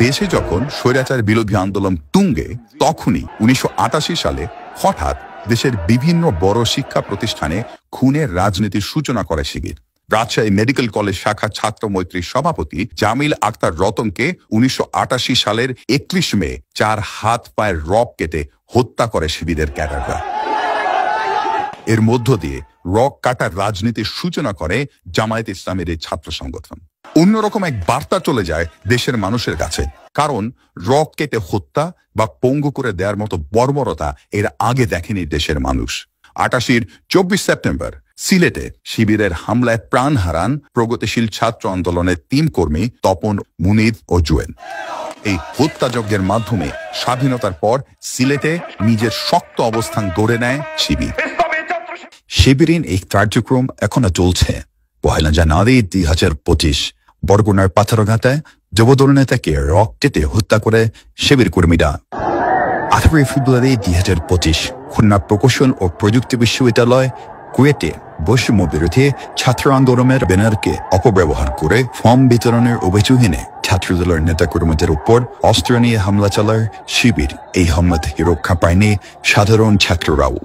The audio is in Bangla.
দেশে যখন স্বৈরাচার বিরোধী আন্দোলন তুঙ্গে, তখনই 1988 সালে হঠাৎ দেশের বিভিন্ন বড় শিক্ষা প্রতিষ্ঠানে খুনের রাজনীতির সূচনা করে শিবির। রাজশাহী মেডিকেল কলেজ শাখা ছাত্র মৈত্রীর সভাপতি জামিল আক্তার রতনকে 1988 সালের 31 মে 4 হাত পায়ের রক কেটে হত্যা করে শিবিরের ক্যাডাররা। এর মধ্য দিয়ে রক কাটার রাজনীতির সূচনা করে জামায়াত ইসলামের এই ছাত্র সংগঠন। অন্যরকম এক বার্তা চলে যায় দেশের মানুষের কাছে, কারণ রক কেটে হত্যা বা পঙ্গু করে দেওয়ার মতো বর্বরতা এর আগে দেখেনি দেশের মানুষ। 88-র 24 সেপ্টেম্বর সিলেটে শিবিরের হামলায় প্রাণ হারান প্রগতিশীল ছাত্র আন্দোলনের 3 কর্মী তপন, মুনিদ ও জুয়েল। এই হত্যাযজ্ঞের মাধ্যমে স্বাধীনতার পর সিলেটে নিজের শক্ত অবস্থান গড়ে নেয় শিবির। শিবিরের এই কার্যক্রম এখনো চলছে। 1 জানুয়ারি 2025 বরগুনার পাথরঘাটায় যুবদল নেতাকে রক কেটে হত্যা করে শিবির কর্মীরা। 18 ফেব্রুয়ারি 2025 খুলনা প্রকৌশল ও প্রযুক্তি বিশ্ববিদ্যালয় কুয়েটে বৈষম্য বিরোধী ছাত্র আন্দোলনের ব্যানারকে অপব্যবহার করে ফর্ম বিতরণের অভিযোগ এনে ছাত্রদলের নেতাকর্মীদের উপর অস্ত্র নিয়ে হামলা চালায় শিবির। এই হামলা থেকে রক্ষা পায়নি সাধারণ ছাত্ররাও।